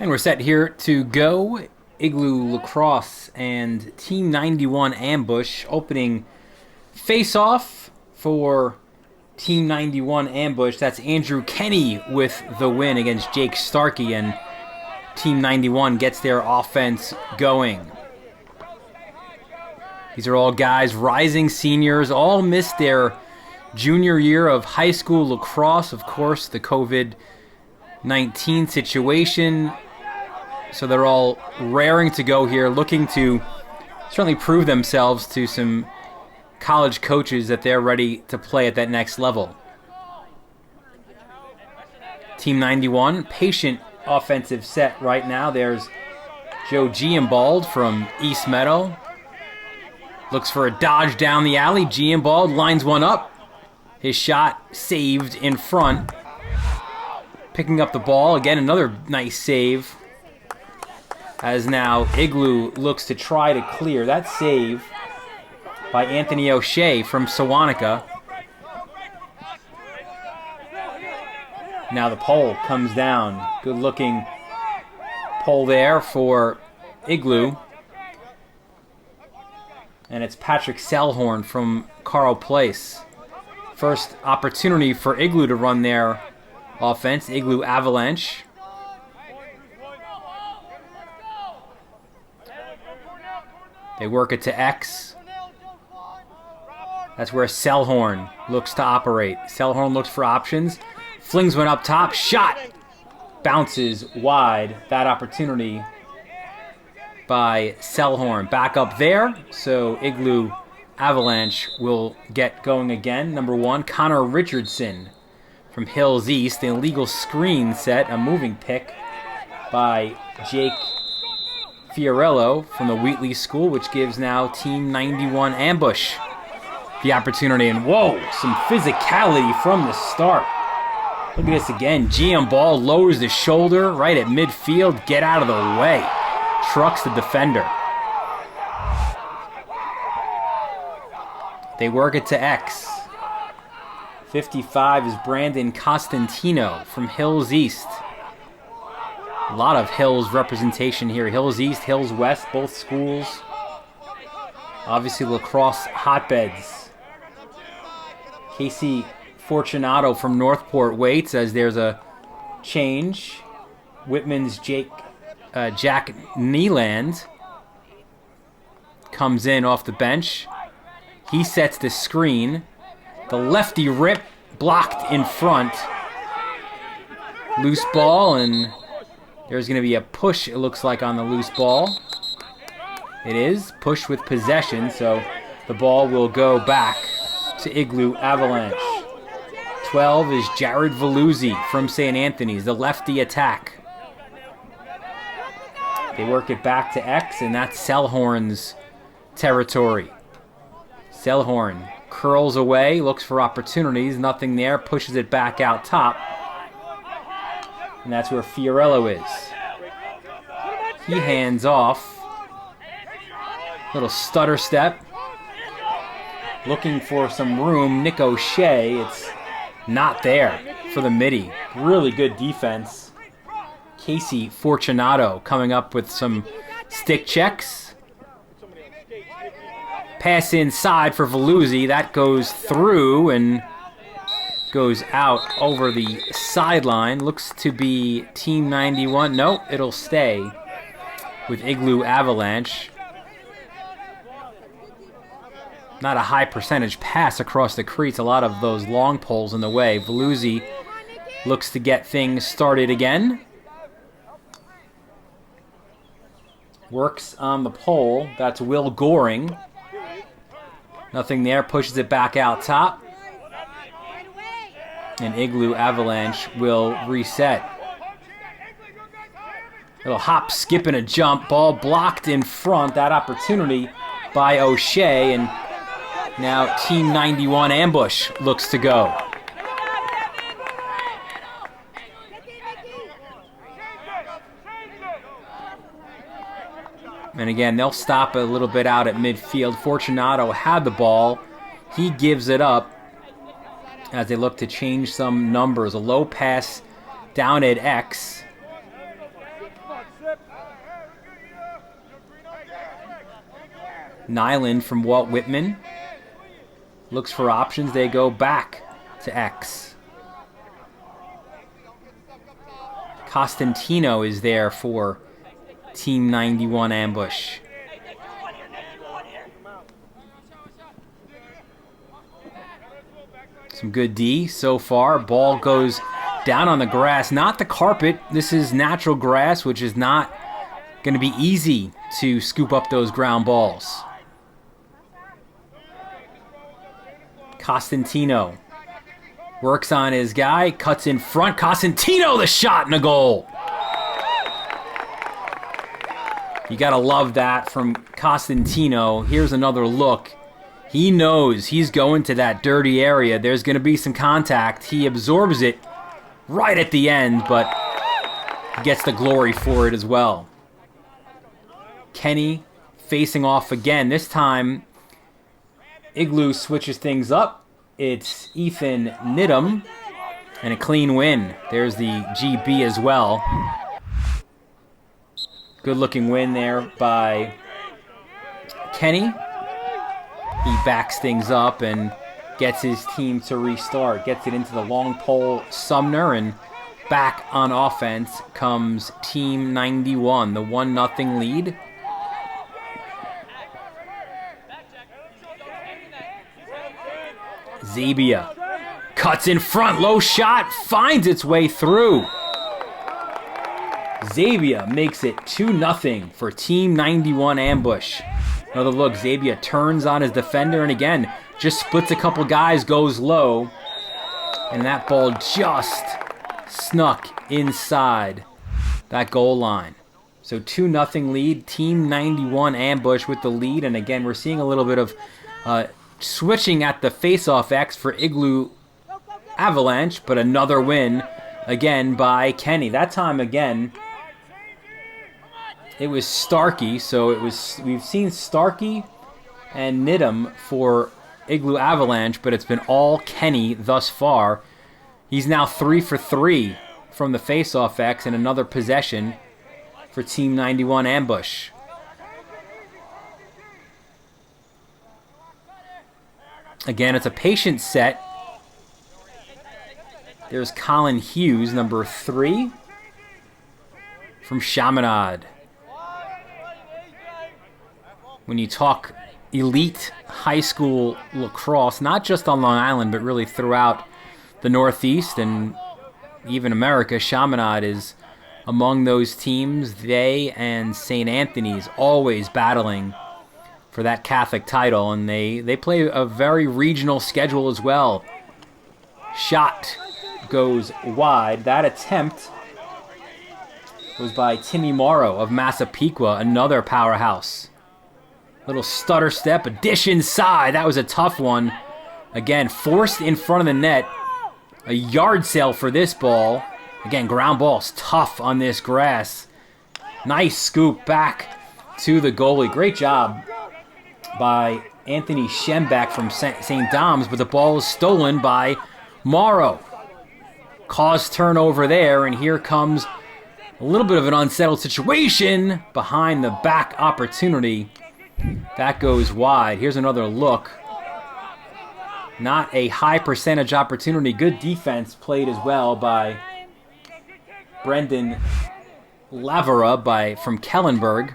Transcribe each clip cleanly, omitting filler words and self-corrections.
And we're set here to go. Igloo Lacrosse and Team 91 Ambush opening face-off for Team 91 Ambush. That's Andrew Kenny with the win against Jake Starkey, and Team 91 gets their offense going. These are all guys, rising seniors, all missed their junior year of high school lacrosse. Of course, the COVID-19 situation. So they're all raring to go here, looking to certainly prove themselves to some college coaches that they're ready to play at that next level. Team 91, patient offensive set right now. There's Joe Giambald from East Meadow. Looks for a dodge down the alley. Giambald lines one up. His shot saved in front. Picking up the ball. Again, another nice save. As now Igloo looks to try to clear. That save by Anthony O'Shea from Sewanaka. Now the pole comes down. Good looking pole there for Igloo. And it's Patrick Selhorn from Carl Place. First opportunity for Igloo to run their offense. Igloo Avalanche. They work it to X. That's where Selhorn looks to operate. Selhorn looks for options. Flings one up top. Shot! Bounces wide. That opportunity by Selhorn. Back up there. So Igloo Avalanche will get going again. Number one, Connor Richardson from Hills East. An illegal screen set. A moving pick by Jake Fiorello from the Wheatley School, which gives now Team 91 Ambush the opportunity. And whoa, some physicality from the start. Look at this again. Giambald lowers the shoulder right at midfield. Get out of the way. Trucks the defender. They work it to X. 55 is Brandon Costantino from Hills East. A lot of Hills representation here. Hills East, Hills West, both schools. Obviously lacrosse hotbeds. Casey Fortunato from Northport waits as there's a change. Whitman's Jack Neeland comes in off the bench. He sets the screen. The lefty rip blocked in front. Loose ball, and there's going to be a push, it looks like, on the loose ball. It is. Push with possession, so the ball will go back to Igloo Avalanche. 12 is Jared Veluzzi from St. Anthony's, the lefty attack. They work it back to X, and that's Selhorn's territory. Selhorn curls away, looks for opportunities, nothing there, pushes it back out top. And that's where Fiorello is. He hands off. Little stutter step. Looking for some room. Nick O'Shea. It's not there for the midi. Really good defense. Casey Fortunato coming up with some stick checks. Pass inside for Veluzzi. That goes through and goes out over the sideline. Looks to be Team 91. Nope, it'll stay with Igloo Avalanche. Not a high percentage pass across the crease. A lot of those long poles in the way. Veluzzi looks to get things started again. Works on the pole. That's Will Goring. Nothing there. Pushes it back out top. And Igloo Avalanche will reset. Little hop, skip, and a jump. Ball blocked in front. That opportunity by O'Shea. And now Team 91 Ambush looks to go. And again, they'll stop a little bit out at midfield. Fortunato had the ball. He gives it up as they look to change some numbers. A low pass down at X. Nyland from Walt Whitman. Looks for options. They go back to X. Costantino is there for Team 91 ambush. Some good D so far. Ball goes down on the grass, not the carpet. This is natural grass, which is not going to be easy to scoop up those ground balls. Costantino works on his guy, cuts in front. Costantino, the shot and the goal. You got to love that from Costantino. Here's another look. He knows he's going to that dirty area. There's going to be some contact. He absorbs it right at the end, but he gets the glory for it as well. Kenny facing off again. This time, Igloo switches things up. It's Ethan Nidham, and a clean win. There's the GB as well. Good looking win there by Kenny. He backs things up and gets his team to restart. Gets it into the long pole Sumner, and back on offense comes Team 91, the 1-0 lead. Zabia cuts in front, low shot, finds its way through. Zabia makes it 2-0 for Team 91 ambush. Another look, Zabia turns on his defender and again, just splits a couple guys, goes low. And that ball just snuck inside that goal line. So 2-0 lead, Team 91 ambush with the lead. And again, we're seeing a little bit of switching at the face-off X for Igloo Avalanche, but another win again by Kenny. That time again, it was Starkey, so we've seen Starkey and Nidham for Igloo Avalanche, but it's been all Kenny thus far. He's now 3 for 3 from the face-off X and another possession for Team 91 ambush. Again, it's a patient set. There's Colin Hughes, number 3 from Chaminade. When you talk elite high school lacrosse, not just on Long Island, but really throughout the Northeast and even America, Chaminade is among those teams. They and St. Anthony's always battling for that Catholic title, and they play a very regional schedule as well. Shot goes wide. That attempt was by Timmy Morrow of Massapequa, another powerhouse. Little stutter step, a dish inside. That was a tough one. Again, forced in front of the net. A yard sale for this ball. Again, ground ball's tough on this grass. Nice scoop back to the goalie. Great job by Anthony Schembeck from St. Dom's, but the ball is stolen by Morrow. Caused turnover there, and here comes a little bit of an unsettled situation behind the back opportunity. That goes wide. Here's another look. Not a high percentage opportunity. Good defense played as well by Brendan Lavera from Kellenberg.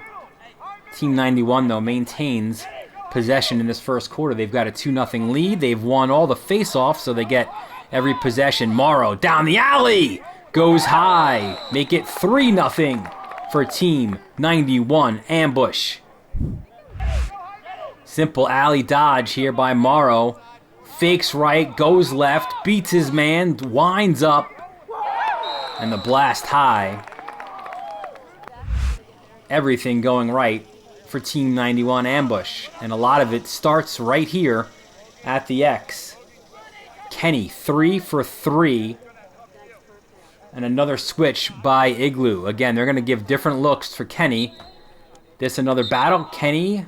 Team 91, though, maintains possession in this first quarter. They've got a 2-0 lead. They've won all the face-offs, so they get every possession. Morrow down the alley. Goes high. Make it 3-0 for Team 91 ambush. Simple alley dodge here by Morrow. Fakes right, goes left, beats his man, winds up, and the blast high. Everything going right for Team 91 ambush, and a lot of it starts right here at the X. Kenny 3 for 3, and another switch by Igloo. Again, they're going to give different looks for Kenny. This another battle. Kenny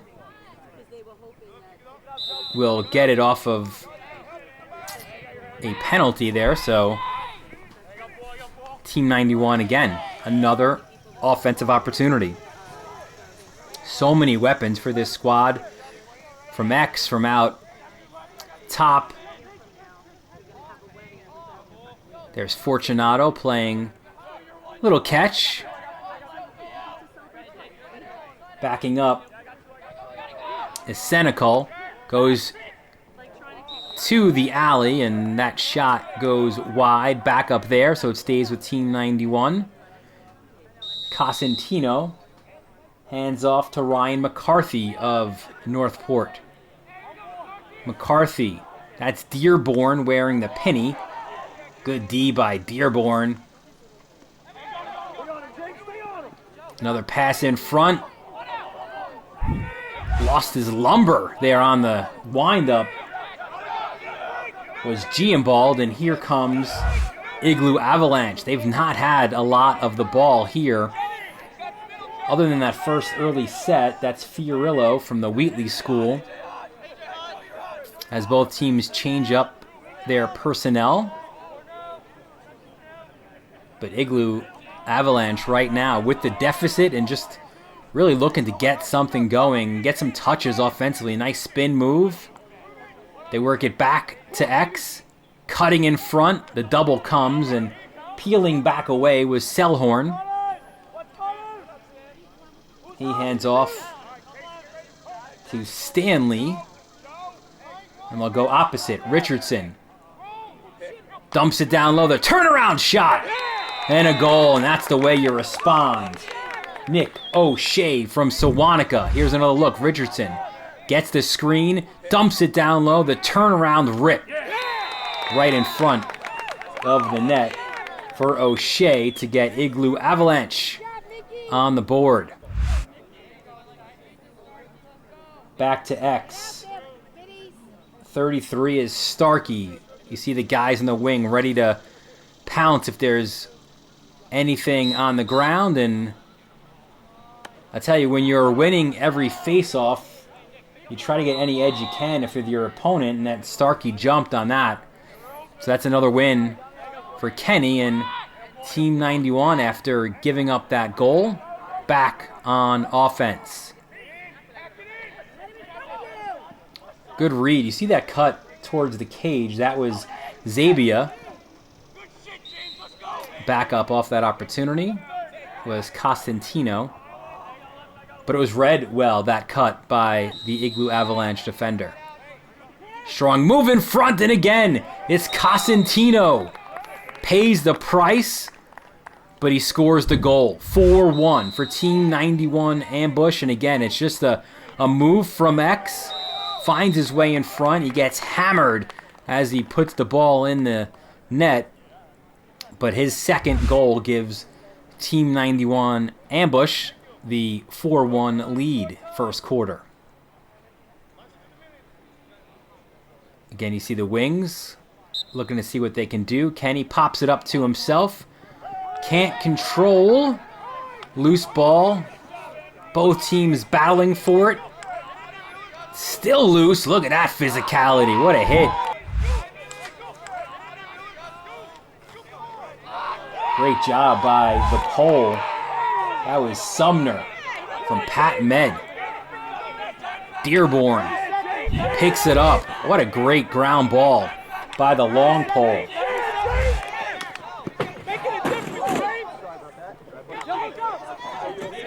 will get it off of a penalty there, so Team 91 again, another offensive opportunity. So many weapons for this squad. from X from out top. There's Fortunato playing little catch. Backing up is Senecal. Goes to the alley, and that shot goes wide. Back up there, so it stays with Team 91. Cosentino hands off to Ryan McCarthy of Northport. McCarthy, that's Dearborn wearing the penny. Good D by Dearborn. Another pass in front. Lost his lumber there on the windup. Was Giambald, and here comes Igloo Avalanche. They've not had a lot of the ball here. Other than that first early set, that's Fiorillo from the Wheatley School. As both teams change up their personnel. But Igloo Avalanche right now with the deficit and just really looking to get something going, get some touches offensively. Nice spin move. They work it back to X. Cutting in front. The double comes, and peeling back away was Selhorn. He hands off to Stanley. And they'll go opposite. Richardson dumps it down low. The turnaround shot. And a goal, and that's the way you respond. Nick O'Shea from Sewanaka. Here's another look. Richardson gets the screen, dumps it down low. The turnaround rip right in front of the net for O'Shea to get Igloo Avalanche on the board. Back to X. 33 is Starkey. You see the guys in the wing ready to pounce if there's anything on the ground. And I tell you, when you're winning every face-off, you try to get any edge you can if you're your opponent, and that Starkey jumped on that. So that's another win for Kenny, and Team 91, after giving up that goal, back on offense. Good read. You see that cut towards the cage. That was Zabia. Back up off that opportunity was Costantino. But it was read well, that cut by the Igloo Avalanche defender. Strong move in front, and again, it's Costantino. Pays the price, but he scores the goal. 4-1 for Team 91 ambush. And again, it's just a move from X. Finds his way in front. He gets hammered as he puts the ball in the net. But his second goal gives Team 91 ambush the 4-1 lead first quarter. Again, you see the wings looking to see what they can do. Kenny pops it up to himself. Can't control. Loose ball. Both teams battling for it. Still loose. Look at that physicality. What a hit. Great job by the pole. That was Sumner from Pat Med. Dearborn picks it up. What a great ground ball by the long pole.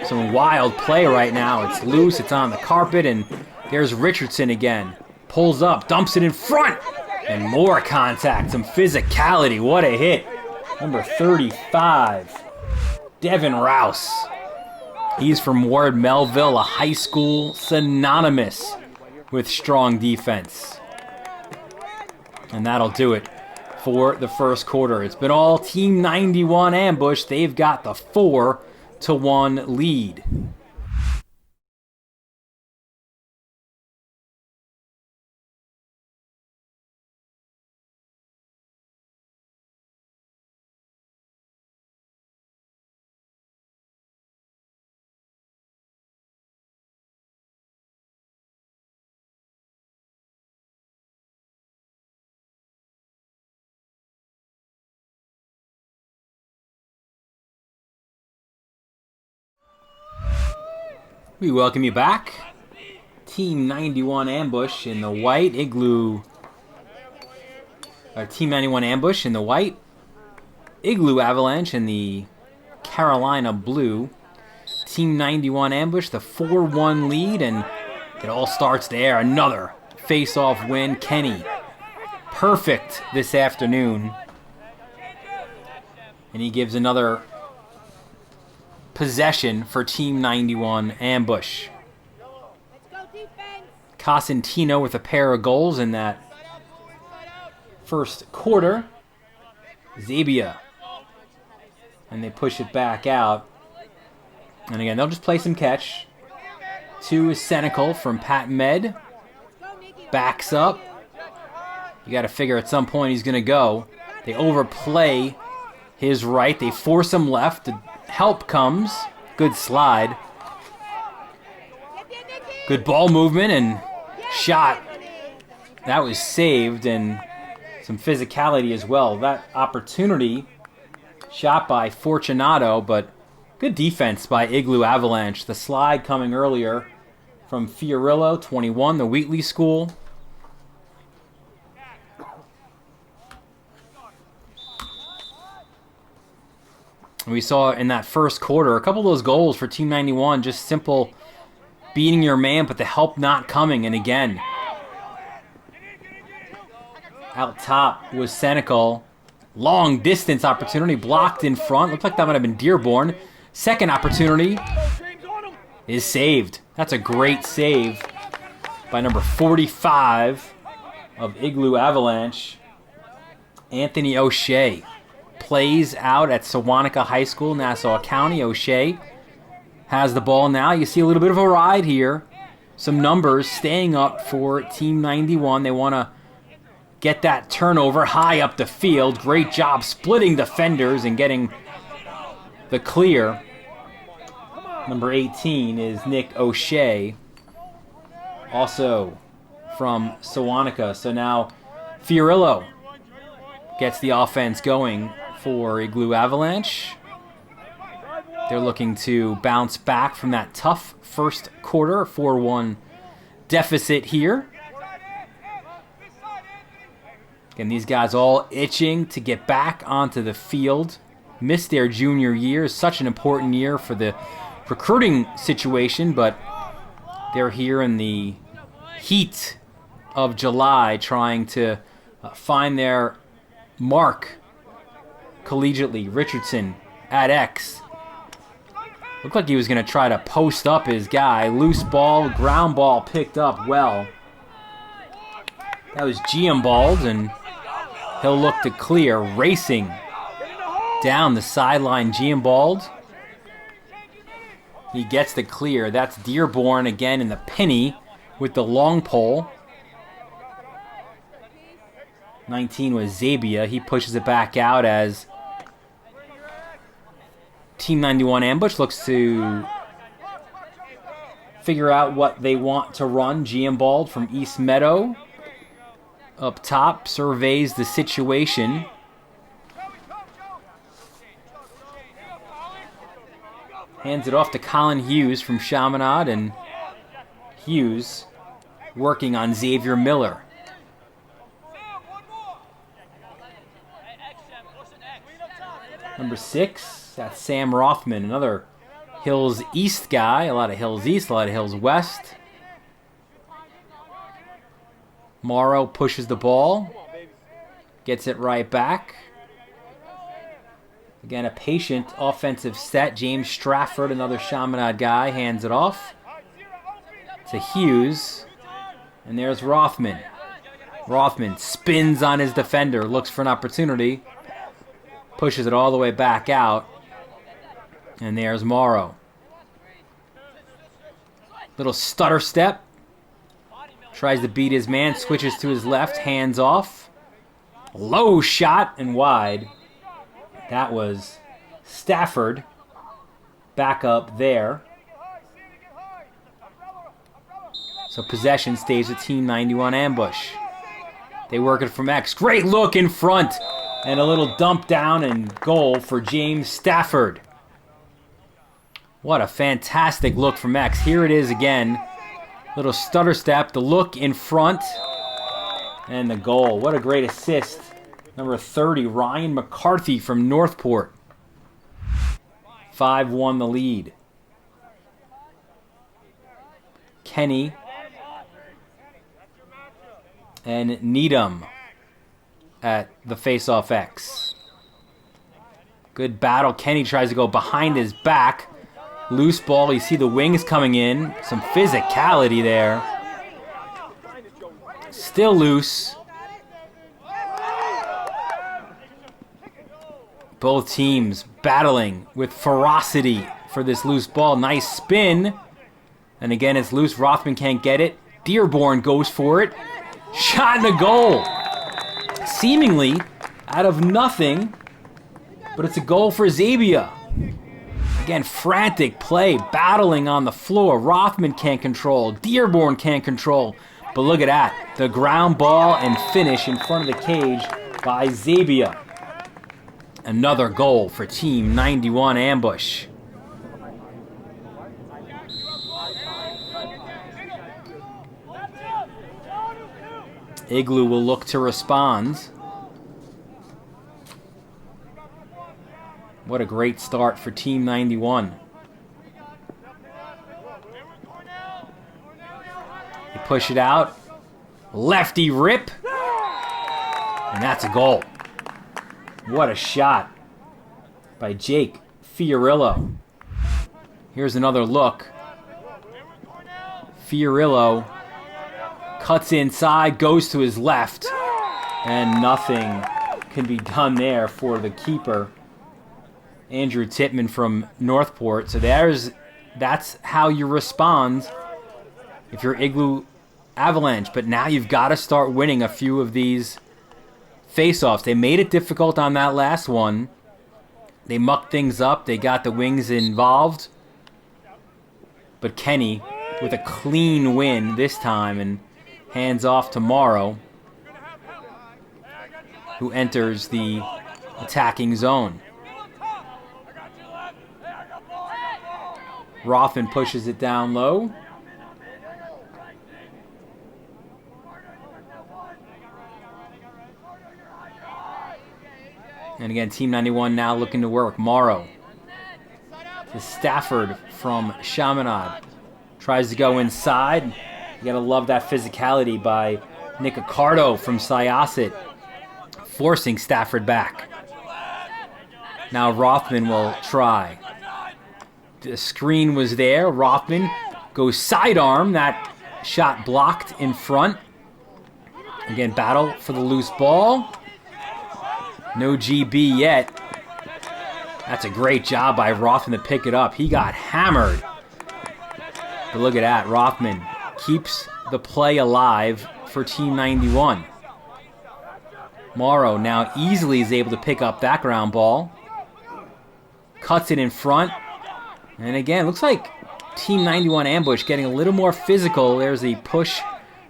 Some wild play right now. It's loose. It's on the carpet, and there's Richardson again. Pulls up, dumps it in front, and more contact. Some physicality. What a hit. Number 35, Devin Rouse. He's from Ward Melville, a high school synonymous with strong defense. And that'll do it for the first quarter. It's been all Team 91 ambush. They've got the 4-1 lead. We welcome you back. Team 91 ambush in the white. Igloo. Team 91 ambush in the white. Igloo Avalanche in the Carolina blue. Team 91 ambush, the 4-1 lead, and it all starts there. Another face-off win. Kenny, perfect this afternoon. And he gives another possession for Team 91 ambush. Cosentino with a pair of goals in that first quarter. Zabia. And they push it back out. And again, they'll just play some catch. 2 is Senecal from Pat Med. Backs up. You got to figure at some point he's going to go. They overplay his right. They force him left. The help comes. Good slide. Good ball movement and shot. That was saved, and some physicality as well. That opportunity shot by Fortunato, but good defense by Igloo Avalanche. The slide coming earlier from Fiorillo, 21, the Wheatley School. We saw in that first quarter a couple of those goals for Team 91, just simple beating your man, but the help not coming. And again, out top was Senecal. Long distance opportunity blocked in front. Looked like that might have been Dearborn. Second opportunity is saved. That's a great save by number 45 of Igloo Avalanche. Anthony O'Shea plays out at Sewanaka High School, Nassau County. O'Shea has the ball now. You see a little bit of a ride here. Some numbers staying up for Team 91. They want to get that turnover high up the field. Great job splitting defenders and getting the clear. Number 18 is Nick O'Shea, also from Sewanaka. So now Fiorillo gets the offense going for Igloo Avalanche. They're looking to bounce back from that tough first quarter, 4-1 deficit here. Again, these guys all itching to get back onto the field. Missed their junior year. Such an important year for the recruiting situation, but they're here in the heat of July trying to find their mark collegiately. Richardson at X. Looked like he was going to try to post up his guy. Loose ball, ground ball picked up well. That was Giambald, and he'll look to clear. Racing down the sideline, Giambald. He gets the clear. That's Dearborn again in the penny with the long pole. 19 was Zabia. He pushes it back out as Team 91 ambush looks to figure out what they want to run. Giambald from East Meadow up top surveys the situation. Hands it off to Colin Hughes from Chaminade, and Hughes working on Xavier Miller. Number 6, that's Sam Rothman, another Hills East guy. A lot of Hills East, a lot of Hills West. Morrow pushes the ball, gets it right back. Again, a patient offensive set. James Strafford, another Chaminade guy, hands it off to Hughes. And there's Rothman. Rothman spins on his defender, looks for an opportunity, pushes it all the way back out. And there's Morrow. Little stutter step. Tries to beat his man, switches to his left, hands off. Low shot and wide. That was Stafford back up there. So possession stays with Team 91 ambush. They work it from X. Great look in front. And a little dump down and goal for James Stafford. What a fantastic look from X. Here it is again. Little stutter step, the look in front, and the goal. What a great assist. Number 30, Ryan McCarthy from Northport. 5-1 the lead. Kenny and Needham at the face-off X. Good battle. Kenny tries to go behind his back. Loose ball. You see the wings coming in. Some physicality there. Still loose. Both teams battling with ferocity for this loose ball. Nice spin. And again, it's loose. Rothman can't get it. Dearborn goes for it. Shot in the goal. Seemingly out of nothing. But it's a goal for Zabia. Again, frantic play. Battling on the floor. Rothman can't control. Dearborn can't control. But look at that. The ground ball and finish in front of the cage by Zabia. Another goal for Team 91 Ambush. Igloo will look to respond. What a great start for Team 91. They push it out. Lefty rip. And that's a goal. What a shot by Jake Fiorillo. Here's another look. Fiorillo cuts inside, goes to his left, and nothing can be done there for the keeper, Andrew Tittman from Northport. So that's how you respond if you're Igloo Avalanche. But now you've got to start winning a few of these face-offs. They made it difficult on that last one. They mucked things up. They got the wings involved. But Kenny with a clean win this time, and hands off to Morrow, who enters the attacking zone. Rothman pushes it down low. And again, Team 91 now looking to work. Morrow to Stafford from Chaminade. Tries to go inside. You gotta love that physicality by Nick Accardo from Syosset, forcing Stafford back. Now Rothman will try. The screen was there. Rothman goes sidearm. That shot blocked in front. Again, battle for the loose ball. No GB yet. That's a great job by Rothman to pick it up. He got hammered. But look at that. Rothman keeps the play alive for Team 91. Morrow now easily is able to pick up that ground ball. Cuts it in front. And again, looks like Team 91 Ambush getting a little more physical. There's the push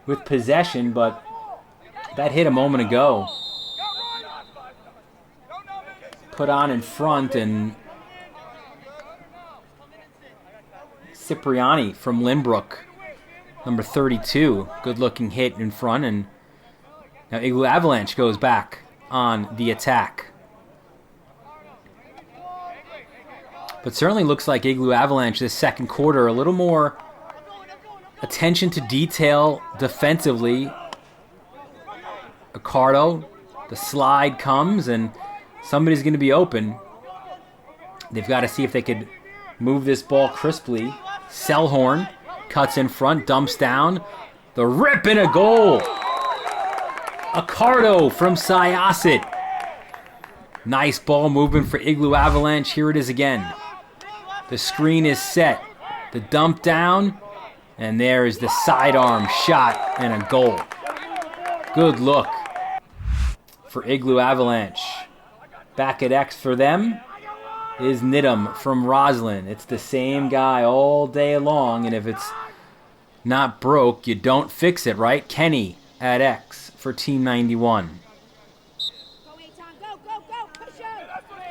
with possession, but that hit a moment ago. Put on in front, and Cipriani from Lynbrook, number 32. Good-looking hit in front, and now Igloo Avalanche goes back on the attack. But certainly looks like Igloo Avalanche this second quarter, a little more attention to detail defensively. Accardo, the slide comes, and somebody's going to be open. They've got to see if they could move this ball crisply. Selhorn cuts in front, dumps down. The rip and a goal. Accardo from Syosset. Nice ball movement for Igloo Avalanche. Here it is again. The screen is set. The dump down. And there is the sidearm shot and a goal. Good look for Igloo Avalanche. Back at X for them is Nidham from Roslyn. It's the same guy all day long, and if it's not broke, you don't fix it, right? Kenny at X for Team 91.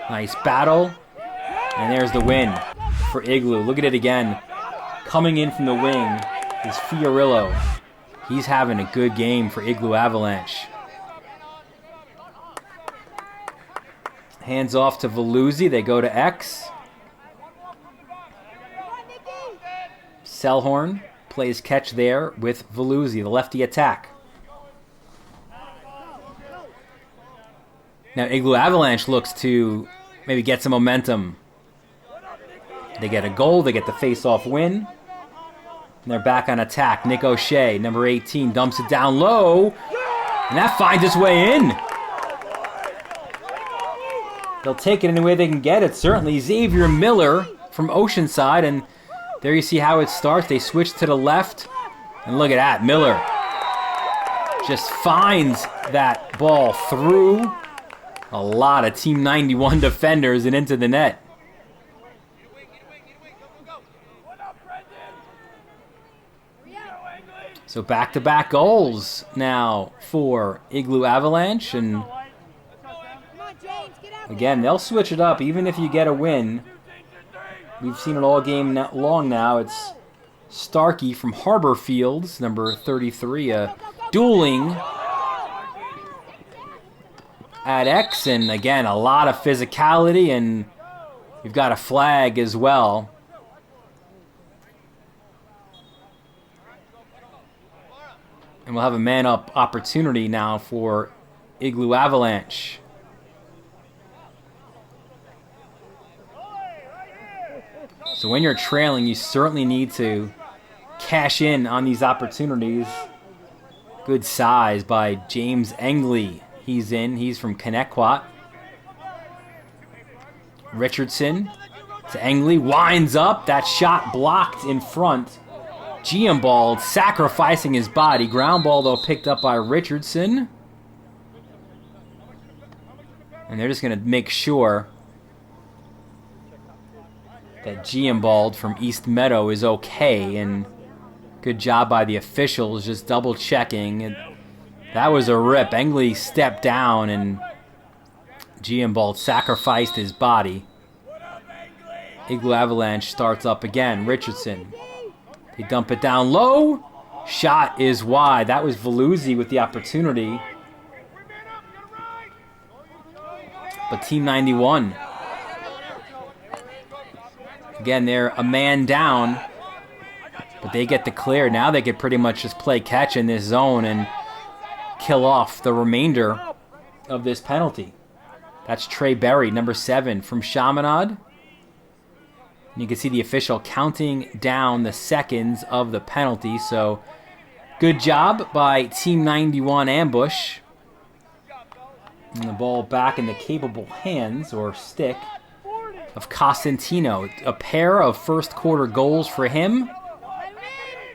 Nice battle, and there's the win for Igloo. Look at it again. Coming in from the wing, is Fiorillo. He's having a good game for Igloo Avalanche. Hands off to Veluzzi. They go to X. Selhorn plays catch there with Veluzzi, the lefty attack. Now Igloo Avalanche looks to maybe get some momentum. They get a goal, they get the face-off win. And they're back on attack. Nick O'Shea, number 18, dumps it down low. And that finds its way in. They'll take it any way they can get it, certainly. Xavier Miller from Oceanside, and there you see how it starts. They switch to the left, and look at that. Miller just finds that ball through a lot of Team 91 defenders and into the net. So back-to-back goals now for Igloo Avalanche, and again, they'll switch it up even if you get a win. We've seen it all game long now. It's Starkey from Harbor Fields, number 33, dueling at X, and again, a lot of physicality, and we've got a flag as well. And we'll have a man-up opportunity now for Igloo Avalanche. So when you're trailing, you certainly need to cash in on these opportunities. Good size by James Engley. He's in. He's from Connecticut. Richardson to Engley. Winds up. That shot blocked in front. Giambald sacrificing his body. Ground ball, though, picked up by Richardson. And they're just going to make sure that Giambald from East Meadow is okay. And good job by the officials just double checking. And that was a rip. Engley stepped down and Giambald sacrificed his body. Igloo Avalanche starts up again. Richardson. They dump it down low. Shot is wide. That was Veluzzi with the opportunity. But Team 91. Again, they're a man down. But they get the clear. Now they could pretty much just play catch in this zone and kill off the remainder of this penalty. That's Trey Berry, number 7 from Chaminade. You can see the official counting down the seconds of the penalty. So good job by Team 91 ambush. And the ball back in the capable hands, or stick, of Costantino. A pair of first quarter goals for him.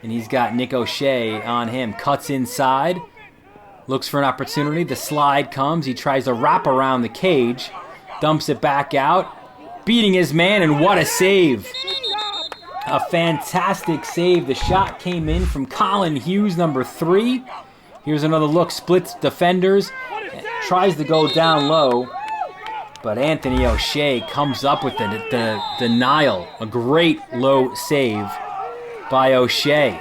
And he's got Nick O'Shea on him. Cuts inside. Looks for an opportunity. The slide comes. He tries to wrap around the cage. Dumps it back out. Beating his man, and what a save. A fantastic save. The shot came in from Colin Hughes, number 3. Here's another look. Splits defenders. Tries to go down low. But Anthony O'Shea comes up with the denial. A great low save by O'Shea.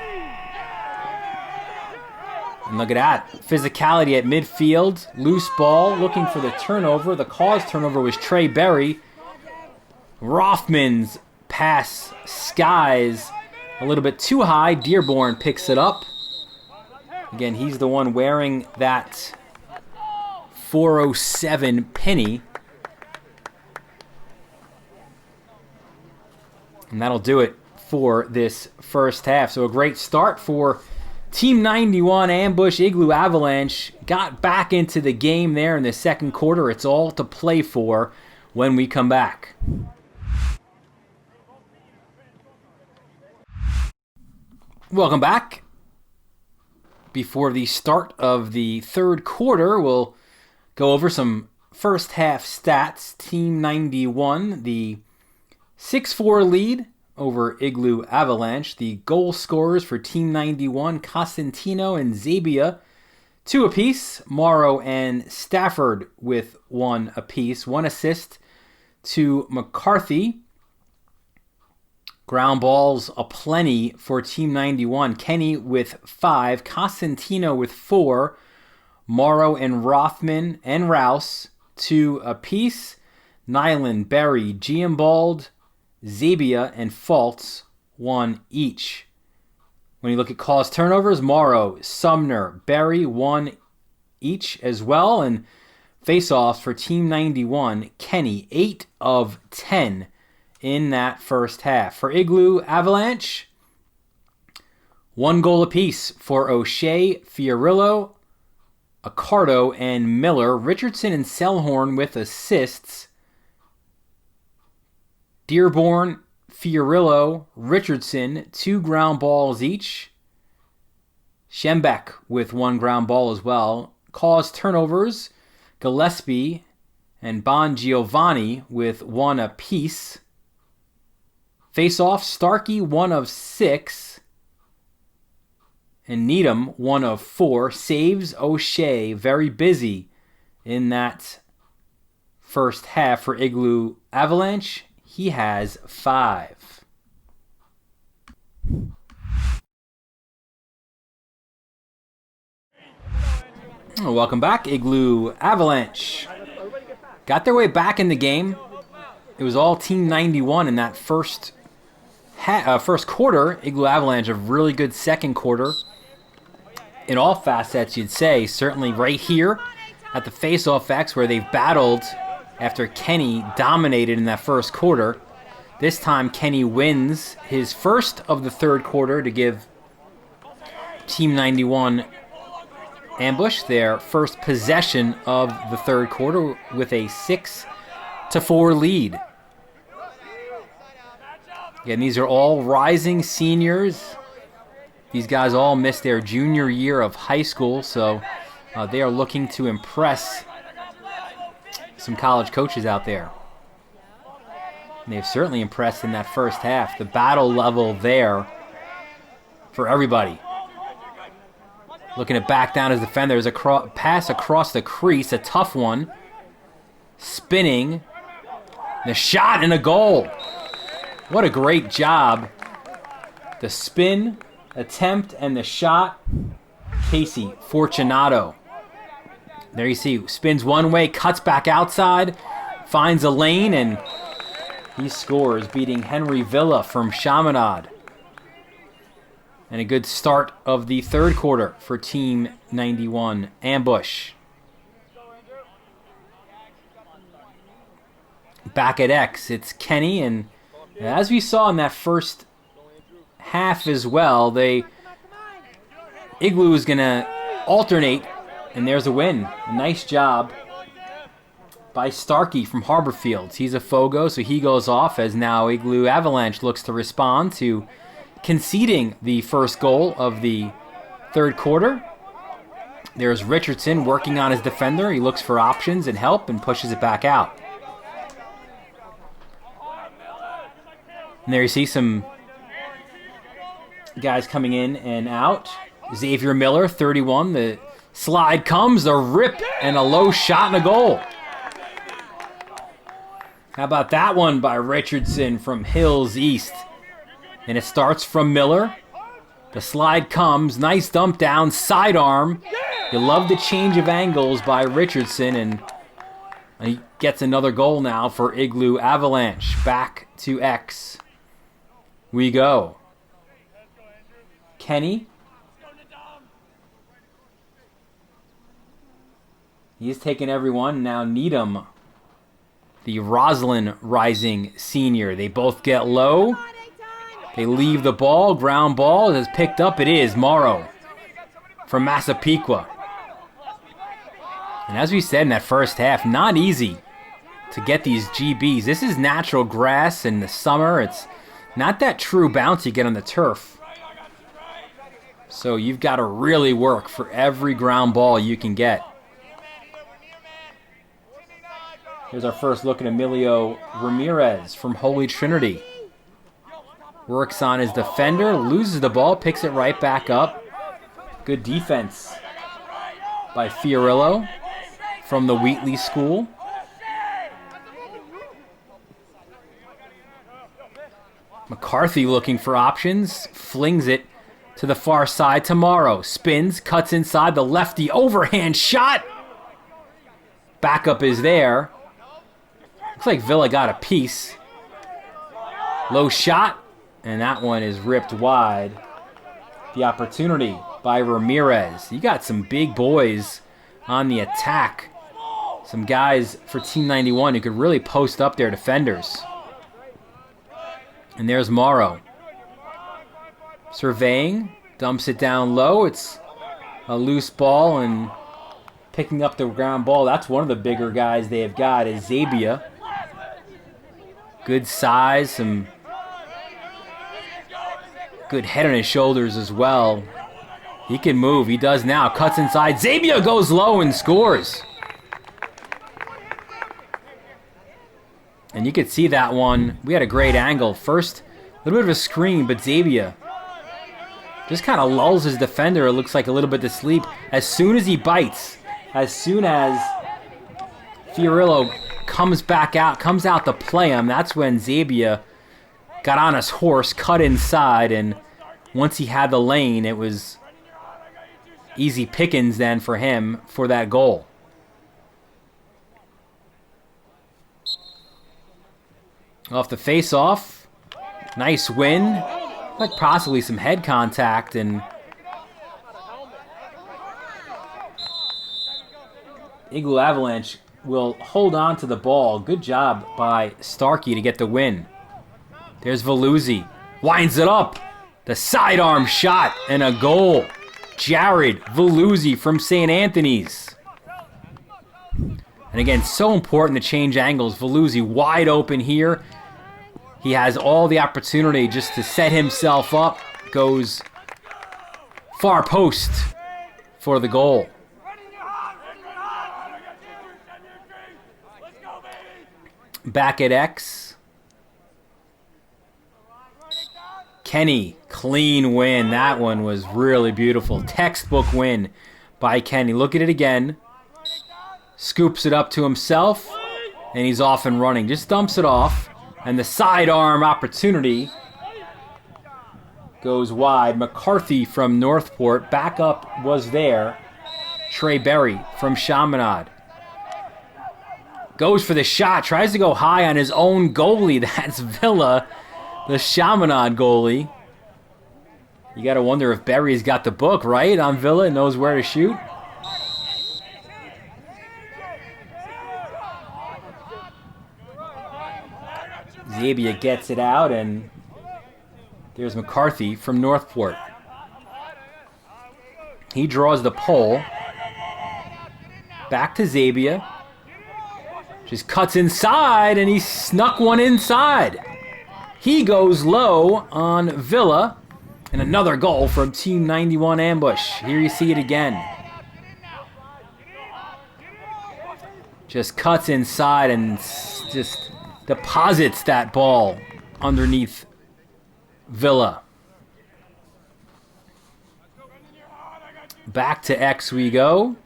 And look at that. Physicality at midfield. Loose ball. Looking for the turnover. The cause turnover was Trey Berry. Rothman's pass skies a little bit too high. Dearborn picks it up. Again, he's the one wearing that 407 penny. And that'll do it for this first half. So a great start for Team 91 ambush. Igloo Avalanche got back into the game there in the second quarter. It's all to play for when we come back. Welcome back. Before the start of the third quarter, we'll go over some first half stats. Team 91, the 6-4 lead over Igloo Avalanche. The goal scorers for Team 91, Costantino and Zabia, 2 apiece. Morrow and Stafford with 1 apiece. 1 assist to McCarthy. Ground balls aplenty for Team 91. Kenny with 5. Costantino with 4. Morrow and Rothman and Rouse 2 apiece. Nyland, Berry, Giambald, Zabia, and Fultz 1 each. When you look at caused turnovers, Morrow, Sumner, Berry 1 each as well. And face-offs for Team 91, Kenny 8 of 10 in that first half. For Igloo Avalanche, 1 goal apiece for O'Shea, Fiorillo, Accardo, and Miller. Richardson and Selhorn with assists. Dearborn, Fiorillo, Richardson, 2 ground balls each. Schembeck with 1 ground ball as well. Caused turnovers, Gillespie and Bon Giovanni with 1 apiece. Face-off, Starkey 1 of 6. And Needham 1 of 4. Saves, O'Shea very busy in that first half for Igloo Avalanche. He has 5. Welcome back, Igloo Avalanche. Got their way back in the game. It was all Team 91 in that first quarter. Igloo Avalanche, a really good second quarter. In all facets, you'd say. Certainly right here at the face-off X, where they've battled after Kenny dominated in that first quarter. This time, Kenny wins his first of the third quarter to give Team 91 Ambush their first possession of the third quarter with a 6-4 lead. Again, these are all rising seniors. These guys all missed their junior year of high school, so they are looking to impress some college coaches out there. And they've certainly impressed in that first half. The battle level there for everybody. Looking to back down his defender. There's a pass across the crease, a tough one. Spinning. The shot and a goal. What a great job. The spin, attempt, and the shot. Casey Fortunato. There you see, spins one way, cuts back outside, finds a lane, and he scores, beating Henry Villa from Chaminade. And a good start of the third quarter for Team 91 Ambush. Back at X, it's Kenny, and as we saw in that first half as well, Igloo is going to alternate, and there's a win. A nice job by Starkey from Harborfields. He's a Fogo, so he goes off as now Igloo Avalanche looks to respond to conceding the first goal of the third quarter. There's Richardson working on his defender. He looks for options and help and pushes it back out. And there you see some guys coming in and out. Xavier Miller, 31. The slide comes, the rip, and a low shot and a goal. How about that one by Richardson from Hills East? And it starts from Miller. The slide comes, nice dump down, sidearm. You love the change of angles by Richardson, and he gets another goal now for Igloo Avalanche. Back to X we go. Kenny. He's taken everyone. Now Needham, the Roslyn Rising senior. They both get low. They leave the ball. Ground ball is picked up. It is Morrow from Massapequa. And as we said in that first half, not easy to get these GBs. This is natural grass in the summer. It's not that true bounce you get on the turf. So you've got to really work for every ground ball you can get. Here's our first look at Emilio Ramirez from Holy Trinity. Works on his defender, loses the ball, picks it right back up. Good defense by Fiorillo from the Wheatley School. McCarthy looking for options. Flings it to the far side to Morrow. Spins, cuts inside. The lefty overhand shot. Backup is there. Looks like Villa got a piece. Low shot. And that one is ripped wide. The opportunity by Ramirez. You got some big boys on the attack. Some guys for Team 91 who could really post up their defenders. And there's Morrow. Surveying. Dumps it down low. It's a loose ball and picking up the ground ball. That's one of the bigger guys they have got is Zabia. Good size. Some good head on his shoulders as well. He can move. He does now. Cuts inside. Zabia goes low and scores. And you could see that one. We had a great angle. First, a little bit of a screen, but Zabia just kind of lulls his defender, it looks like, a little bit to sleep. As soon as he bites, as soon as Fiorillo comes out to play him, that's when Zabia got on his horse, cut inside, and once he had the lane, it was easy pickings then for him for that goal. Off the face-off. Nice win. Like possibly some head contact, and Igloo Avalanche will hold on to the ball. Good job by Starkey to get the win. There's Veluzzi. Winds it up. The sidearm shot and a goal. Jared Veluzzi from St. Anthony's. And again, so important to change angles. Veluzzi wide open here. He has all the opportunity just to set himself up. Goes far post for the goal. Back at X. Kenny, clean win. That one was really beautiful. Textbook win by Kenny. Look at it again. Scoops it up to himself, and he's off and running. Just dumps it off. And the sidearm opportunity goes wide. McCarthy from Northport. Backup was there. Trey Berry from Chaminade. Goes for the shot. Tries to go high on his own goalie. That's Villa, the Chaminade goalie. You got to wonder if Berry's got the book, right, on Villa and knows where to shoot. Zabia gets it out, and there's McCarthy from Northport. He draws the pole. Back to Zabia. Just cuts inside, and he snuck one inside. He goes low on Villa. And another goal from Team 91 ambush. Here you see it again. Just cuts inside and just deposits that ball underneath Villa. Back to X we go.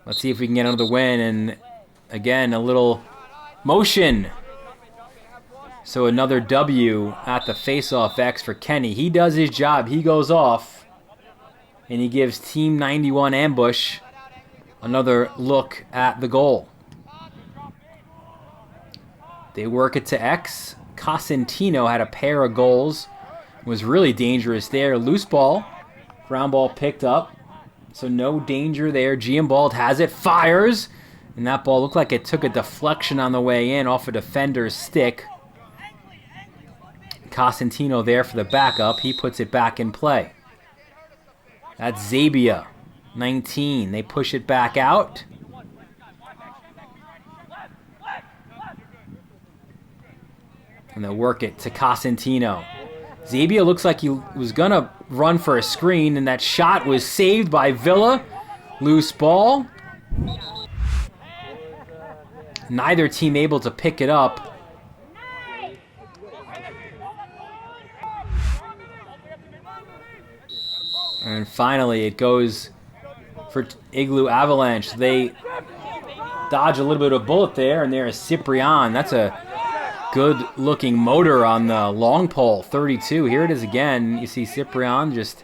Let's see if we can get another win. And again, a little motion. So another W at the face-off X for Kenny. He does his job. He goes off. And he gives Team 91 ambush another look at the goal. They work it to X. Cosentino had a pair of goals. Was really dangerous there. Loose ball. Ground ball picked up. So no danger there. Giambald has it. Fires. And that ball looked like it took a deflection on the way in off a defender's stick. Cosentino there for the backup. He puts it back in play. That's Zabia. 19. They push it back out. And they'll work it to Cosentino. Zabia looks like he was going to run for a screen, and that shot was saved by Villa. Loose ball. Neither team able to pick it up. And finally, it goes for Igloo Avalanche. They dodge a little bit of a bullet there, and there is Cyprian. That's a good-looking motor on the long pole, 32. Here it is again. You see Ciprian just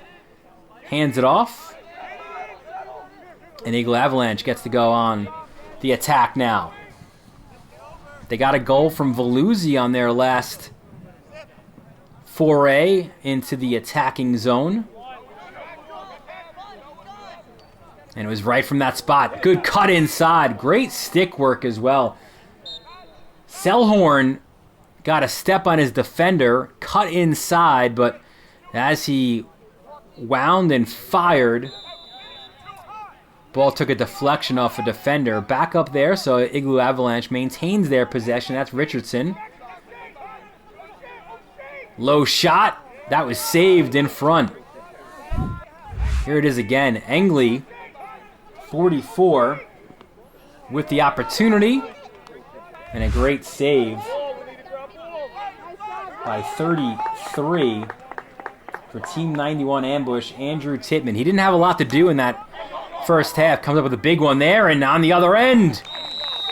hands it off. And Igloo Avalanche gets to go on the attack now. They got a goal from Veluzzi on their last foray into the attacking zone. And it was right from that spot. Good cut inside. Great stick work as well. Selhorn got a step on his defender, cut inside, but as he wound and fired, ball took a deflection off a defender. Back up there, so Igloo Avalanche maintains their possession. That's Richardson. Low shot. That was saved in front. Here it is again. Engley, 44, with the opportunity. And a great save by 33 for Team 91 Ambush, Andrew Tittman. He didn't have a lot to do in that first half. Comes up with a big one there, and on the other end,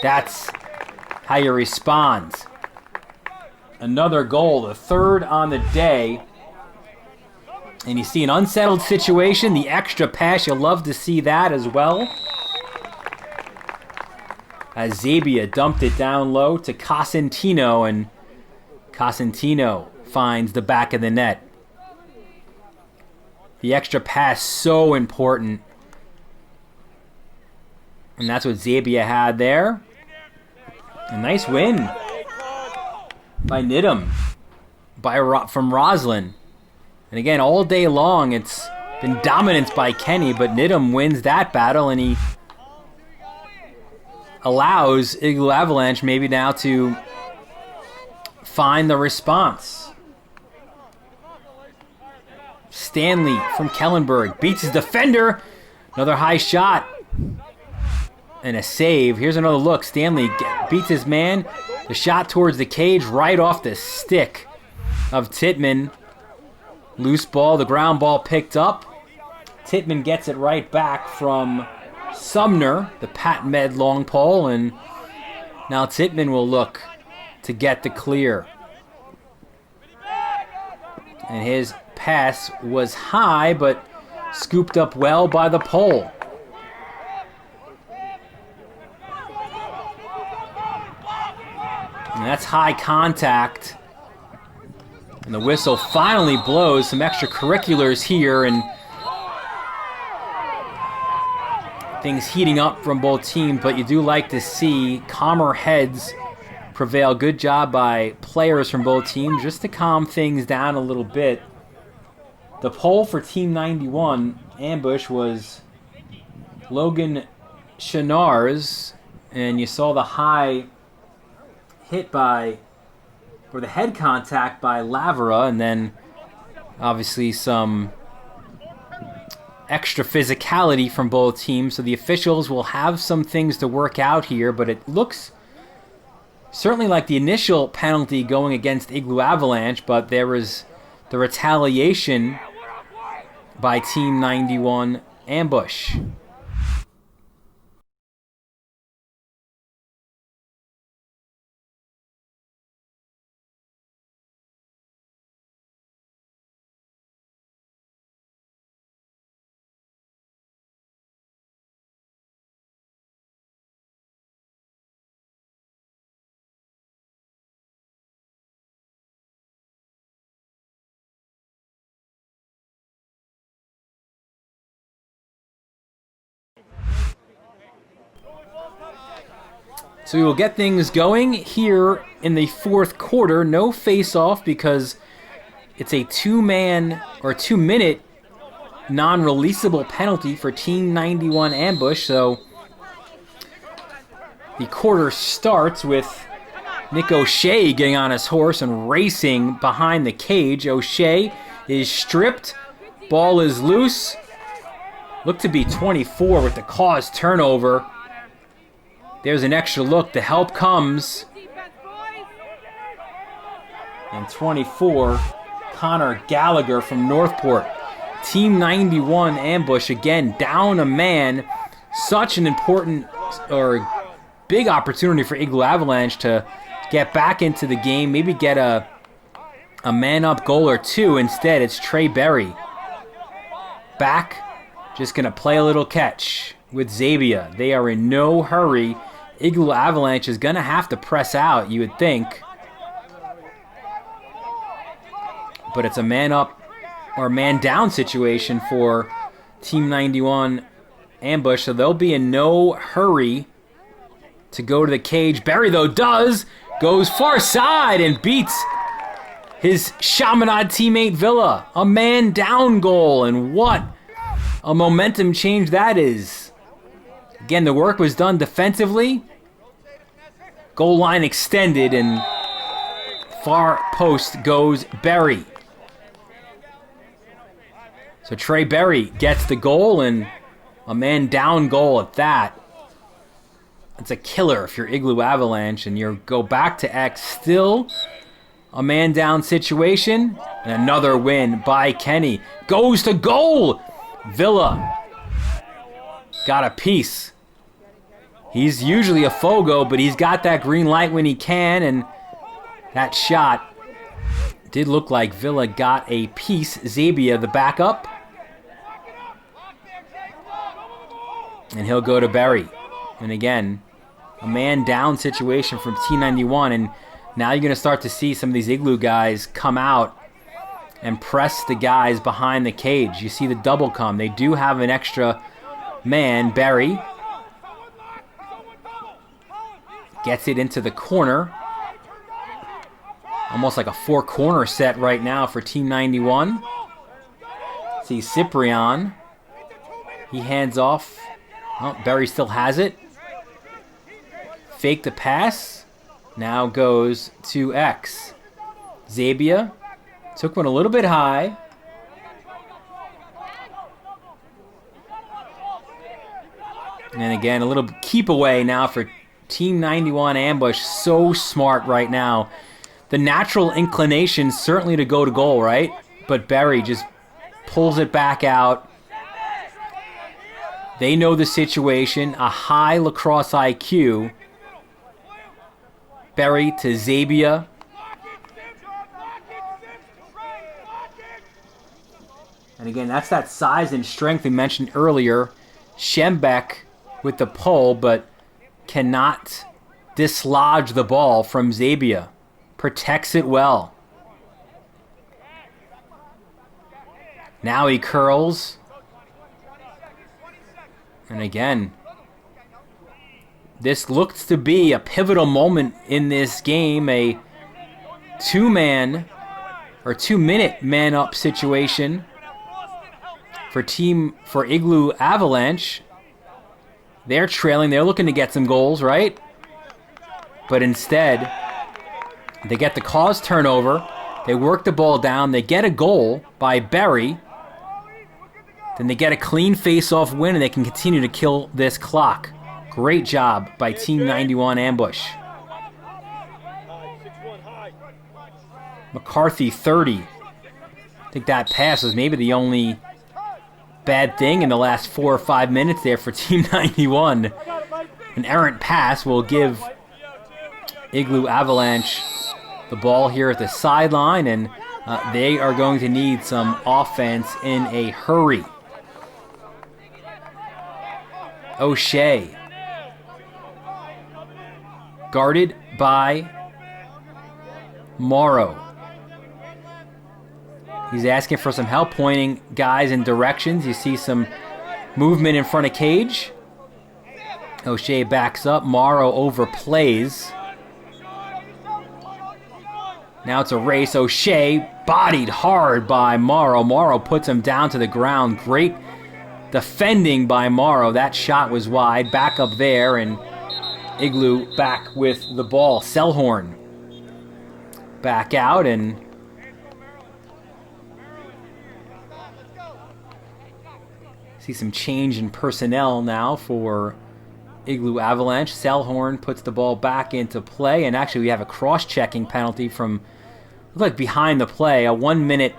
that's how you respond. Another goal, the third on the day. And you see an unsettled situation, the extra pass. You'll love to see that as well. As Zabia dumped it down low to Cosentino, and Cosentino finds the back of the net. The extra pass, so important. And that's what Zabia had there. A nice win by Nidham from Roslyn. And again, all day long, it's been dominance by Kenny, but Nidham wins that battle, and he allows Igloo Avalanche maybe now to find the response. Stanley from Kellenberg beats his defender. Another high shot. And a save. Here's another look. Stanley beats his man. The shot towards the cage right off the stick of Tittman. Loose ball. The ground ball picked up. Tittman gets it right back from Sumner, the Pat Med long pole, and now Tittman will look to get the clear. And his pass was high, but scooped up well by the pole. And that's high contact. And the whistle finally blows. Some extracurriculars here, and things heating up from both teams, but you do like to see calmer heads prevail. Good job by players from both teams just to calm things down a little bit. The pole for Team 91 Ambush was Logan Chenars, and you saw the high hit by, or the head contact by Lavera, and then obviously some extra physicality from both teams. So the officials will have some things to work out here, but it looks certainly like the initial penalty going against Igloo Avalanche, but there was the retaliation by Team 91 Ambush. So we will get things going here in the fourth quarter. No face-off because it's a two-minute non-releasable penalty for Team 91 Ambush. So the quarter starts with Nick O'Shea getting on his horse and racing behind the cage. O'Shea is stripped. Ball is loose. Looked to be 24 with the caused turnover. There's an extra look. The help comes. And 24, Connor Gallagher from Northport. Team 91 Ambush again down a man. Such an important or big opportunity for Igloo Avalanche to get back into the game, maybe get a man-up goal or two. Instead, it's Trey Berry. Back, just going to play a little catch with Zabia. They are in no hurry. Igloo Avalanche is going to have to press out, you would think. But it's a man-up or man-down situation for Team 91 Ambush, so they'll be in no hurry to go to the cage. Berry, though, goes far side and beats his Chaminade teammate Villa. A man-down goal, and what a momentum change that is. Again, the work was done defensively. Goal line extended, and far post goes Berry. So Trey Berry gets the goal, and a man-down goal at that. It's a killer if you're Igloo Avalanche, and you go back to X. Still a man-down situation, and another win by Kenny. Goes to goal! Villa got a piece. He's usually a Fogo, but he's got that green light when he can, and that shot did look like Villa got a piece. Zabia, the backup. And he'll go to Berry. And again, a man-down situation from T91, and now you're going to start to see some of these Igloo guys come out and press the guys behind the cage. You see the double come. They do have an extra man. Berry gets it into the corner. Almost like a four-corner set right now for Team 91. See Cyprian. He hands off. Oh, Berry still has it. Fake the pass. Now goes to X. Zabia took one a little bit high. And again, a little keep away now for Team 91 Ambush. So smart right now. The natural inclination certainly to go to goal, right? But Berry just pulls it back out. They know the situation. A high lacrosse IQ. Berry to Zabia. And again, that's that size and strength we mentioned earlier. Schembeck with the pull, but cannot dislodge the ball from Zabia. Protects it well. Now he curls. And again, this looks to be a pivotal moment in this game. A two-minute man-up situation for Igloo Avalanche. They're trailing. They're looking to get some goals, right? But instead, they get the cause turnover. They work the ball down. They get a goal by Berry. Then they get a clean face-off win, and they can continue to kill this clock. Great job by Team 91 Ambush. McCarthy, 30. I think that pass was maybe the only bad thing in the last 4 or 5 minutes there for Team 91. An errant pass will give Igloo Avalanche the ball here at the sideline, and they are going to need some offense in a hurry. O'Shea. Guarded by Morrow. He's asking for some help, pointing guys in directions. You see some movement in front of cage. O'Shea backs up. Morrow overplays. Now it's a race. O'Shea bodied hard by Morrow. Morrow puts him down to the ground. Great defending by Morrow. That shot was wide. Back up there, and Igloo back with the ball. Selhorn back out, and see some change in personnel now for Igloo Avalanche. Selhorn puts the ball back into play, and actually we have a cross-checking penalty from, look like behind the play, a 1-minute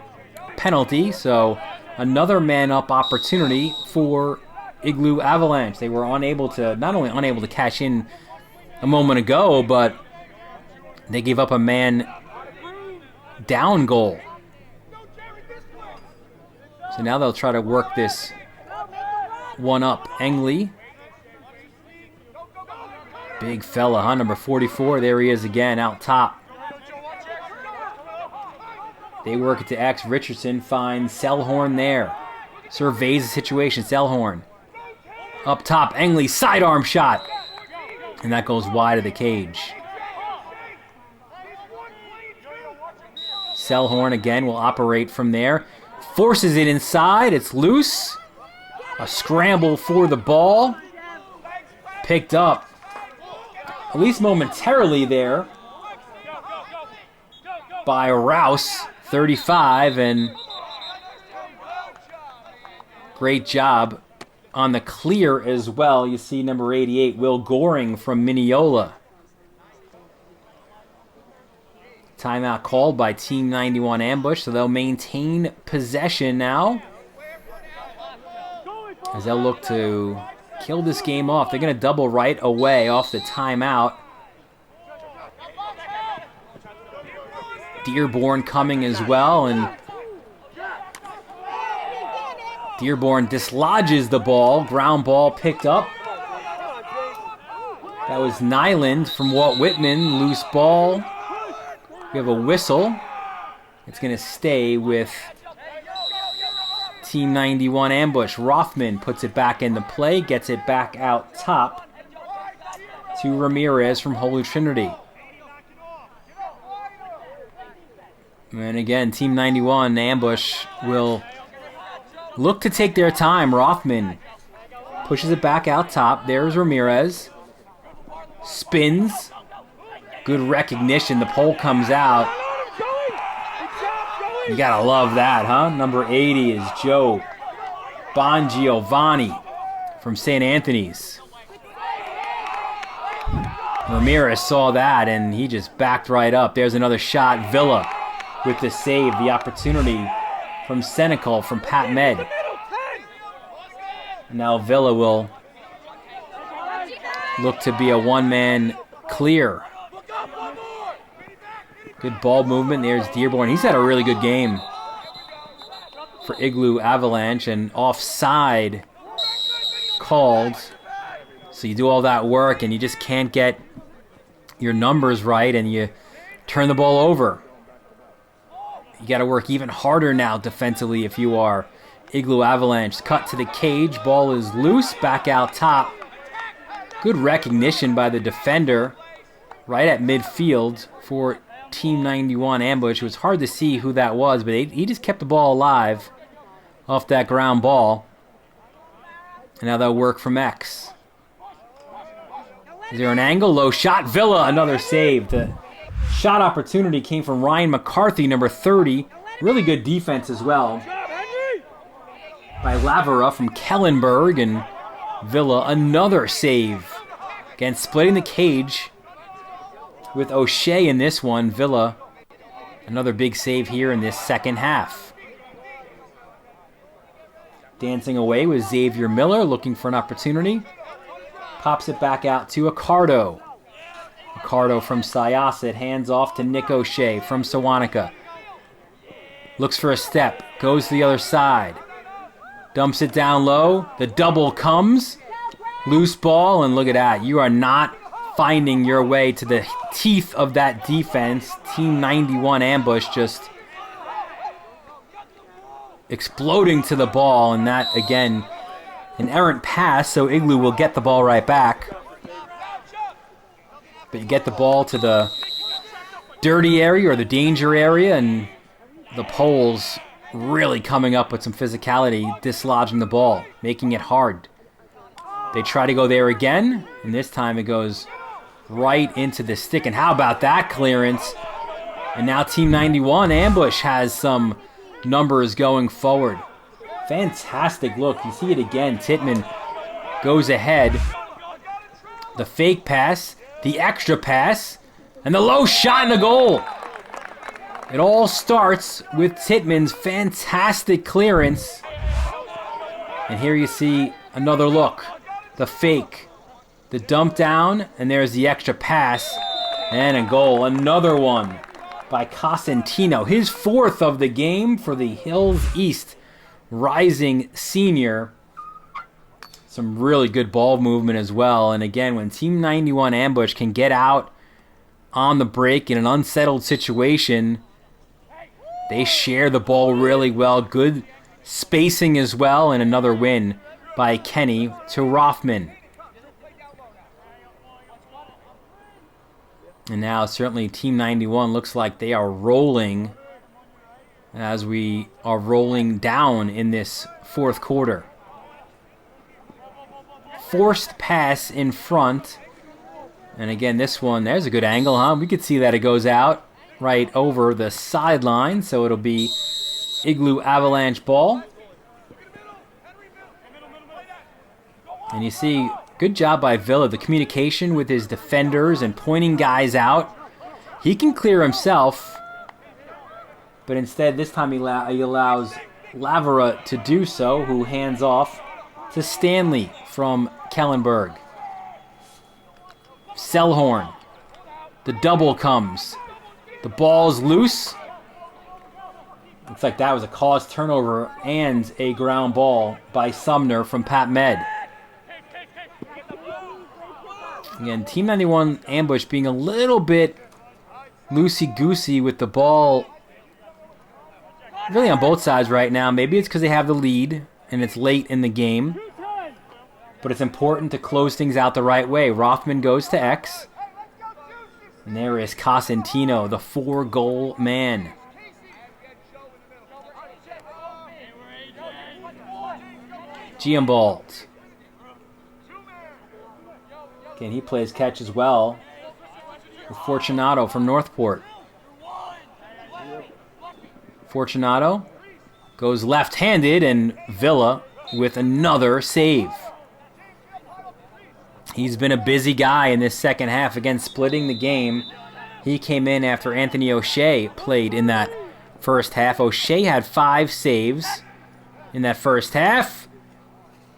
penalty, so another man-up opportunity for Igloo Avalanche. They were not only unable to cash in a moment ago, but They gave up a man down goal. So now they'll try to work this one up. Engley. Big fella, huh? Number 44. There he is again, out top. They work it to X. Richardson finds Selhorn there. Surveys the situation. Selhorn. Up top. Engley. Sidearm shot. And that goes wide of the cage. Selhorn again will operate from there. Forces it inside. It's loose. A scramble for the ball. Picked up, at least momentarily there, by Rouse, 35, and great job on the clear as well. You see number 88, Will Goring from Mineola. Timeout called by Team 91 Ambush, so they'll maintain possession now as they'll look to kill this game off. They're going to double right away off the timeout. Dearborn coming as well, and Dearborn dislodges the ball. Ground ball picked up. That was Nyland from Walt Whitman. Loose ball. We have a whistle. It's going to stay with Team 91 Ambush. Rothman puts it back into play, gets it back out top to Ramirez from Holy Trinity. And again, Team 91 Ambush will look to take their time. Rothman pushes it back out top. There's Ramirez. Spins. Good recognition. The pole comes out. You gotta love that, huh? Number 80 is Joe Bongiovanni from St. Anthony's. Ramirez saw that and he just backed right up. There's another shot. Villa with the save. The opportunity from Senecal from Pat Med. Now Villa will look to be a one-man clear. Good ball movement. There's Dearborn. He's had a really good game for Igloo Avalanche, and offside called. So you do all that work and you just can't get your numbers right and you turn the ball over. You got to work even harder now defensively if you are Igloo Avalanche. Cut to the cage. Ball is loose. Back out top. Good recognition by the defender right at midfield for Team 91 Ambush. It was hard to see who that was, but he just kept the ball alive off that ground ball. And now they'll work from X. Is there an angle? Low shot. Villa, another save. The shot opportunity came from Ryan McCarthy, number 30. Really good defense as well by Lavera from Kellenberg. And Villa, another save. Again, splitting the cage with O'Shea in this one. Villa, another big save here in this second half. Dancing away with Xavier Miller, looking for an opportunity. Pops it back out to Accardo. Accardo from Syosset, hands off to Nick O'Shea from Sewanaka. Looks for a step, goes to the other side. Dumps it down low, the double comes. Loose ball, and look at that. You are not finding your way to the teeth of that defense. Team 91 Ambush just exploding to the ball, and that, again, an errant pass, so Igloo will get the ball right back. But you get the ball to the dirty area or the danger area, and the Poles really coming up with some physicality, dislodging the ball, making it hard. They try to go there again, and this time it goes right into the stick. And how about that clearance? And now Team 91 Ambush has some numbers going forward. Fantastic look. You see it again. Tittman goes ahead. The fake pass, the extra pass, and the low shot in the goal. It all starts with Tittman's fantastic clearance. And here you see another look. The fake, the dump down, and there's the extra pass. And a goal. Another one by Cosentino. His 4th of the game for the Hills East rising senior. Some really good ball movement as well. And again, when Team 91 Ambush can get out on the break in an unsettled situation, they share the ball really well. Good spacing as well. And another win by Kenny to Rothman. And now certainly Team 91 looks like they are rolling as we are rolling down in this 4th quarter. Forced pass in front. And again, this one, there's a good angle, huh? We could see that it goes out right over the sideline. So it'll be Igloo Avalanche ball. And you see, good job by Villa. The communication with his defenders and pointing guys out. He can clear himself. But instead, this time he allows Lavera to do so, who hands off to Stanley from Kellenberg. Selhorn. The double comes. The ball's loose. Looks like that was a caused turnover and a ground ball by Sumner from Pat Med. Again, Team 91 Ambush being a little bit loosey-goosey with the ball really on both sides right now. Maybe it's because they have the lead and it's late in the game. But it's important to close things out the right way. Rothman goes to X. And there is Cosentino, the 4-goal man. Giambalt. Again, he plays catch as well. With Fortunato from Northport. Fortunato goes left-handed, and Villa with another save. He's been a busy guy in this second half, again splitting the game. He came in after Anthony O'Shea played in that first half. O'Shea had 5 saves in that first half.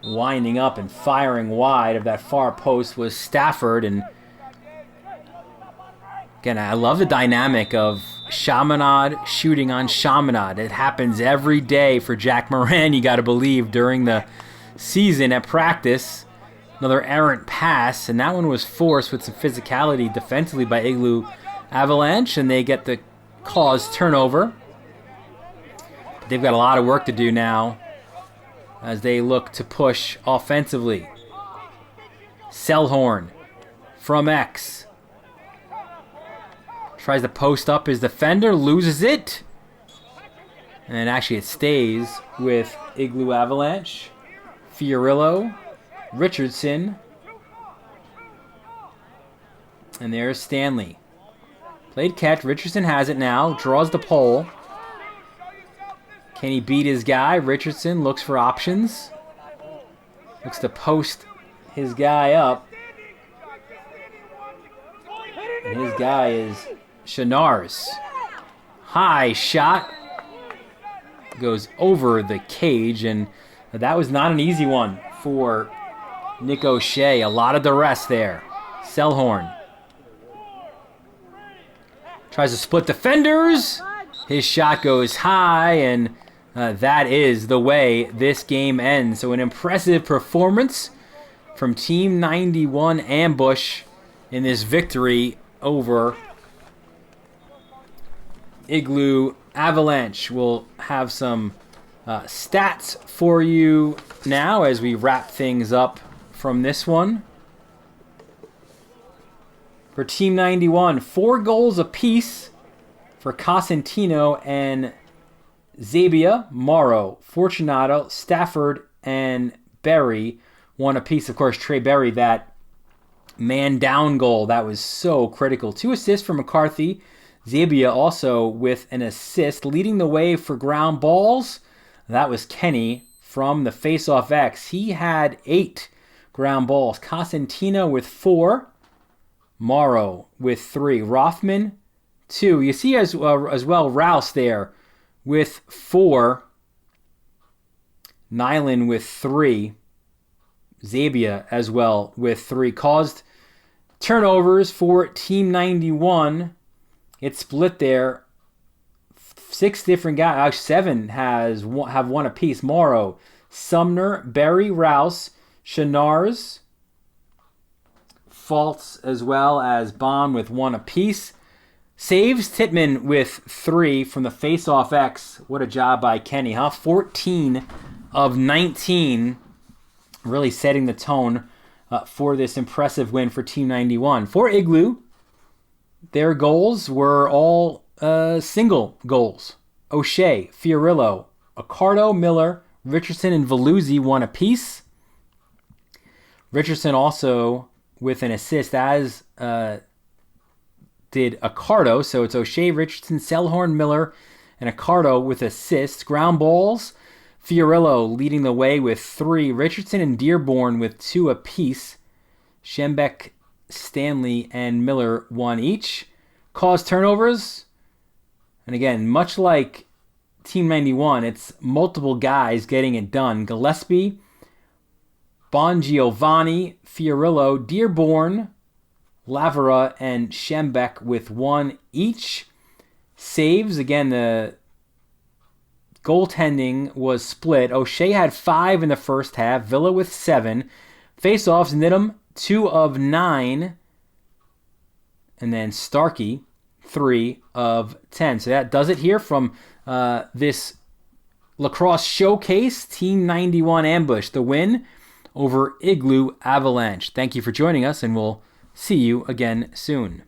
Winding up and firing wide of that far post was Stafford. And again, I love the dynamic of Chaminade shooting on Chaminade. It happens every day for Jack Moran, you got to believe, during the season at practice. Another errant pass, and that one was forced with some physicality defensively by Igloo Avalanche, and they get the caused turnover. But they've got a lot of work to do now as they look to push offensively. Selhorn from X. Tries to post up his defender, loses it. And actually it stays with Igloo Avalanche. Fiorillo, Richardson. And there's Stanley. Played catch. Richardson has it now. Draws the pole. Can he beat his guy? Richardson looks for options. Looks to post his guy up. And his guy is Chenars. High shot. Goes over the cage. And that was not an easy one for Nick O'Shea. A lot of duress there. Selhorn. Tries to split defenders. His shot goes high, and that is the way this game ends. So an impressive performance from Team 91 Ambush in this victory over Igloo Avalanche. We'll have some stats for you now as we wrap things up from this one. For Team 91, 4 goals apiece for Cosentino and Zabia, Morrow, Fortunato, Stafford, and Berry. 1 apiece. Of course, Trey Berry, that man down goal, that was so critical. 2 assists for McCarthy. Zabia also with an assist. Leading the way for ground balls, that was Kenny from the face-off X. He had 8 ground balls. Cosentino with 4. Morrow with 3. Rothman, 2. You see as well Rouse there with 4. Nyland with 3. Zabia as well with 3. Caused Turnovers for Team 91. It's split there. 6 different guys. 7 have one apiece. Morrow, Sumner, Berry, Rouse, Chenars, Faults, as well as Bond with 1 apiece. Saves, Tittman with 3 from the face-off X. What a job by Kenny, huh? 14 of 19. Really setting the tone for this impressive win for Team 91. For Igloo, their goals were all single goals. O'Shea, Fiorillo, Accardo, Miller, Richardson, and Veluzzi 1 apiece. Richardson also with an assist, as did Accardo. So it's O'Shea, Richardson, Selhorn, Miller, and Accardo with assists. Ground balls, Fiorillo leading the way with 3. Richardson and Dearborn with 2 apiece. Schembeck, Stanley, and Miller 1 each. Caused turnovers. And again, much like Team 91, it's multiple guys getting it done. Gillespie, Bongiovanni, Fiorillo, Dearborn, Lavera, and Schembeck with 1 each. Saves, again, the goaltending was split. O'Shea had 5 in the first half. Villa with 7. Face-offs, Nidham, 2 of 9. And then Starkey, 3 of 10. So that does it here from this lacrosse showcase. Team 91 Ambush, the win over Igloo Avalanche. Thank you for joining us, and we'll see you again soon.